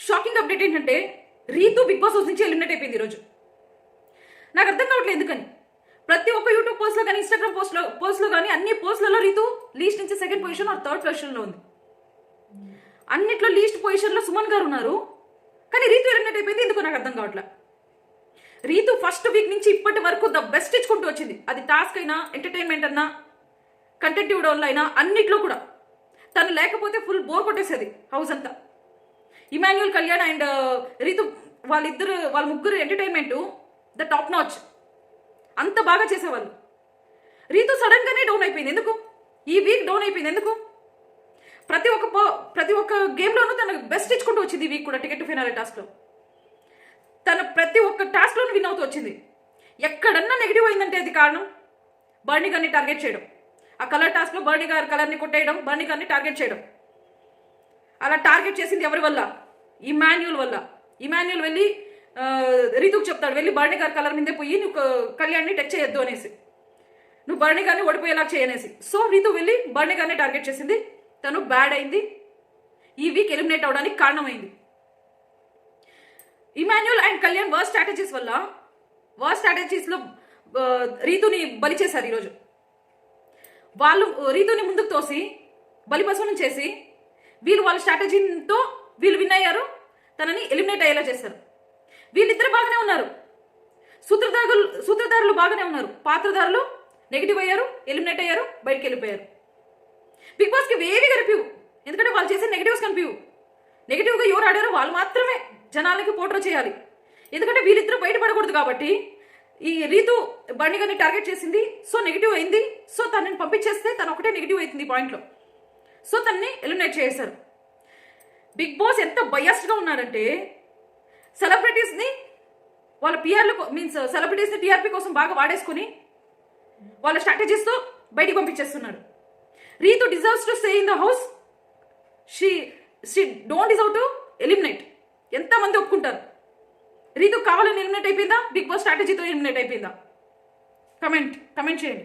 Shocking update ఏంటంటే Ritu big boss house నుంచి eliminate అయిపోయింది ఈరోజు. నాకు అర్థం కావట్లేదు ఎందుకని. ప్రతి ఒక్క యూట్యూబ్ పోస్ట్లో కానీ ఇన్స్టాగ్రామ్ పోస్ట్లో కానీ అన్ని పోస్ట్లలో రీతు లీస్ట్ నుంచి సెకండ్ పొజిషన్ ఆర్ థర్డ్ పొజిషన్లో ఉంది. అన్నిట్లో లీస్ట్ పొజిషన్లో సుమన్ గారు ఉన్నారు, కానీ రీతు ఎలిమినేట్ అయిపోయింది ఎందుకు నాకు అర్థం కావట్లేదు. రీతు ఫస్ట్ వీక్ నుంచి ఇప్పటి వరకు ద బెస్ట్ ఇచ్చుకుంటూ వచ్చింది. అది టాస్క్ అయినా, ఎంటర్టైన్మెంట్ అన్నా, కంటెంట్ ఇవ్వడం అయినా అన్నిట్లో కూడా తను లేకపోతే ఫుల్ బోర్ కొట్టేసేది హౌస్ అంతా. ఇమాన్యుయల్ కళ్యాణ్ అండ్ రీతు వాళ్ళ ముగ్గురు ఎంటర్టైన్మెంట్ ద టాప్ నాచ్, అంత బాగా చేసేవాళ్ళు. రీతు సడన్ గానే డౌన్ అయిపోయింది ఎందుకు? ఈ వీక్ డౌన్ అయిపోయింది ఎందుకు? ప్రతి ఒక్క గేమ్లోనూ తన బెస్ట్ ఇచ్చుకుంటూ వచ్చింది. ఈ వీక్ కూడా టికెట్ టు ఫినాలే టాస్క్లో తన ప్రతి ఒక్క టాస్క్లోనూ విన్ అవుతూ వచ్చింది. ఎక్కడన్నా నెగిటివ్ అయిందంటే అది కారణం బర్నీ గారిని టార్గెట్ చేయడం. ఆ కలర్ టాస్క్లో బర్నీ గారి కలర్ని కొట్టేయడం, బర్నీ గారిని టార్గెట్ చేయడం. అలా టార్గెట్ చేసింది ఎవరి వల్ల? ఇమాన్యుయల్ వల్ల. ఇమాన్యుయల్ వెళ్ళి రీతుకు చెప్తాడు, వెళ్ళి బర్నీ గారి కలర్ మీదే పోయి నువ్వు కళ్యాణ్ని టచ్ చేయొద్దు అనేసి, నువ్వు బర్నీ గారిని ఓడిపోయేలా చేయనేసి. సో రీతు వెళ్ళి బర్నీ గారిని టార్గెట్ చేసింది. తను బ్యాడ్ అయింది, ఈ వీక్ ఎలిమినేట్ అవడానికి కారణమైంది. ఇమాన్యుయల్ అండ్ కళ్యాణ్ వర్స్ట్ స్ట్రాటజీస్లో రీతుని బలి చేశారు ఈరోజు. వాళ్ళు రీతుని ముందుకు తోసి బలిపశువుని చేసి వీళ్ళు వాళ్ళ స్ట్రాటజీతో వీళ్ళు విన్ అయ్యారు, తనని ఎలిమినేట్ అయ్యేలా చేశారు. వీళ్ళిద్దరు బాగానే ఉన్నారు, సూత్రధారులు బాగానే ఉన్నారు, పాత్రధారులు నెగిటివ్ అయ్యారు, ఎలిమినేట్ అయ్యారు, బయటకు వెళ్ళిపోయారు. బిగ్ బాస్కి ఏవి కనిపివు, ఎందుకంటే వాళ్ళు చేసే నెగిటివ్స్ కనిపివు. నెగిటివ్గా ఎవరు ఆడారో వాళ్ళు మాత్రమే జనాలకి పోట్రో చేయాలి. ఎందుకంటే వీళ్ళిద్దరూ బయటపడకూడదు కాబట్టి. ఈ రీతు బర్నీ గారిని టార్గెట్ చేసింది, సో నెగిటివ్ అయింది. సో తనని పంపించేస్తే తను ఒకటే నెగిటివ్ అవుతుంది పాయింట్లో. సో తనని ఎలిమినేట్ చేశారు. బిగ్ బాస్ ఎంత బయాస్డ్గా ఉన్నాడంటే సెలబ్రిటీస్ని వాళ్ళ సెలబ్రిటీస్ని టీఆర్పీ కోసం బాగా వాడేసుకుని వాళ్ళ స్ట్రాటజీస్తో బయటికి పంపించేస్తున్నాడు. Ritu deserves to stay in the house, she don't deserve to eliminate. ఎంతమంది ఒప్పుకుంటారు? రీతు కావాలని ఎలిమినేట్ అయిపోయిందా? బిగ్ బాస్ స్ట్రాటజీతో ఎలిమినేట్ అయిపోయిందా? కమెంట్ చేయండి.